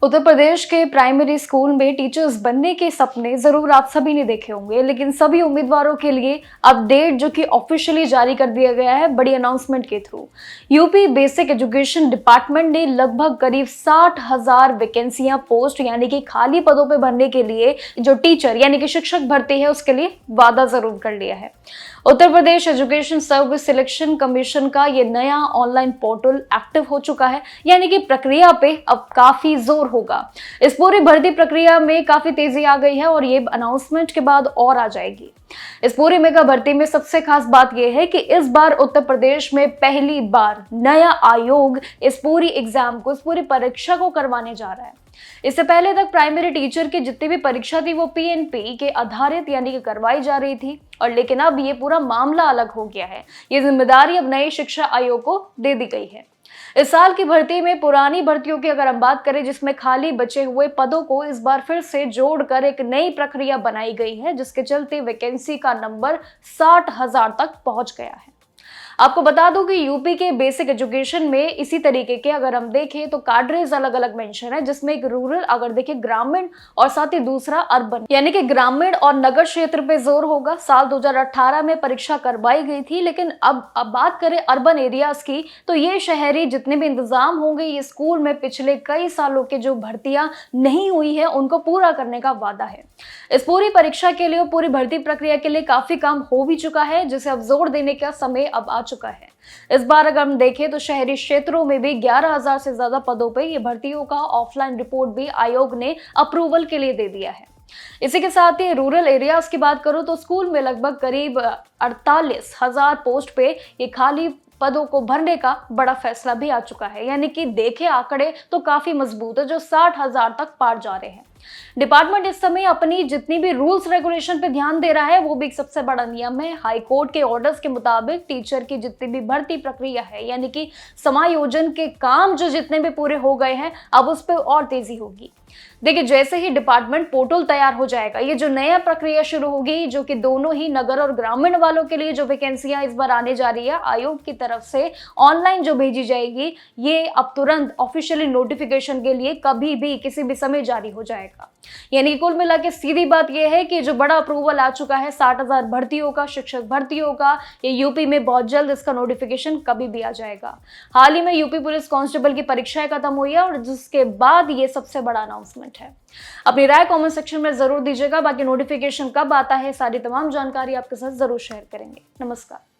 उत्तर प्रदेश के primary school में teachers बनने के सपने जरूर आप सभी ने देखे होंगे, लेकिन सभी उम्मीदवारों के लिए अपडेट जो कि ऑफिशियली जारी कर दिया गया है बड़ी अनाउंसमेंट के through. UP basic education department ने लगभग करीब 60,000 वैकेंसियां पोस्ट यानी कि खाली पदों पे भरने के लिए जो टीचर यानी कि शिक्षक भर्ती है उसके लिए वादा जरूर कर लिया है। Uttar Pradesh education service selection commission का ये नया ऑनलाइन पोर्टल एक्टिव हो चुका है, यानी कि प्रक्रिया पे अब काफी जोर होगा। इस पूरी भर्ती प्रक्रिया में काफी तेजी आ गई है और ये अनाउंसमेंट के बाद और आ जाएगी। इस पूरी मेगा भर्ती में सबसे खास बात यह है कि इस बार उत्तर प्रदेश में पहली बार नया आयोग इस पूरी एग्जाम को, इस पूरी परीक्षा को करवाने जा रहा है। इससे पहले तक प्राइमरी टीचर की जितनी भी परीक्षा थी वो पीएनपी के आधारित यानी कि करवाई जा रही थी, और लेकिन अब ये पूरा मामला अलग हो गया है। ये जिम्मेदारी अब नए शिक्षा आयोग को दे दी गई है। इस साल की भर्ती में पुरानी भर्तियों की अगर हम बात करें, जिसमें खाली बचे हुए पदों को इस बार फिर से जोड़कर एक नई प्रक्रिया बनाई गई है, जिसके चलते वैकेंसी का नंबर 60,000 तक पहुंच गया है। आपको बता दूं कि यूपी के बेसिक एजुकेशन में इसी तरीके के अगर हम देखें तो कैडरेज अलग अलग मेंशन है, जिसमें एक रूरल अगर देखें ग्रामीण और साथ ही दूसरा अर्बन, यानी कि ग्रामीण और नगर क्षेत्र पे जोर होगा। साल 2018 में परीक्षा करवाई गई थी, लेकिन अब बात करें अर्बन एरियाज की तो ये शहरी जितने भी इंतजाम होंगे ये स्कूल में पिछले कई सालों के जो भर्तियां नहीं हुई है उनको पूरा करने का वादा है। इस पूरी परीक्षा के लिए, पूरी भर्ती प्रक्रिया के लिए काफी काम हो भी चुका है, जिसे अब जोर देने का समय अब आ चुका है। इस बार अगर हम देखें तो शहरी क्षेत्रों में भी 11,000 से ज्यादा पदों पे ये भर्तियों का ऑफलाइन रिपोर्ट भी आयोग ने अप्रूवल के लिए दे दिया है। इसी के साथ ही रूरल एरियाज की बात करूं तो स्कूल में लगभग करीब 48,000 पोस्ट पे ये खाली पदों को भरने का बड़ा फैसला भी आ चुका है, यानी कि देखे आंकड़े तो काफी मजबूत है, जो 60,000 तक पार जा रहे हैं। डिपार्टमेंट इस समय अपनी जितनी भी रूल्स रेगुलेशन पे ध्यान दे रहा है, वो भी एक सबसे बड़ा नियम है। हाई कोर्ट के ऑर्डर्स के मुताबिक टीचर की जितनी भी भर्ती प्रक्रिया है, यानी कि समायोजन के काम जो जितने भी पूरे हो गए हैं, अब उस पर और तेजी होगी। देखिए, जैसे ही डिपार्टमेंट पोर्टल तैयार हो जाएगा, ये जो नया प्रक्रिया शुरू होगी, जो कि दोनों ही नगर और ग्रामीण वालों के लिए जो वैकेंसियां इस बार आने जा रही है आयोग की तरफ से ऑनलाइन जो भेजी जाएगी, ये अब तुरंत ऑफिशियली नोटिफिकेशन के लिए कभी भी किसी भी समय जारी हो जाएगा। यानी कि कुल मिला के सीधी बात यह है कि जो बड़ा अप्रूवल आ चुका है 60,000 भर्तियों का, शिक्षक भर्तियों का, ये यूपी में बहुत जल्द इसका नोटिफिकेशन कभी भी आ जाएगा। हाल ही में यूपी पुलिस कांस्टेबल की परीक्षाएं खत्म हुई है और जिसके बाद ये सबसे बड़ा अनाउंसमेंट है। अपनी राय कमेंट सेक्शन में जरूर दीजिएगा। बाकी नोटिफिकेशन कब आता है, सारी तमाम जानकारी आपके साथ जरूर शेयर करेंगे। नमस्कार।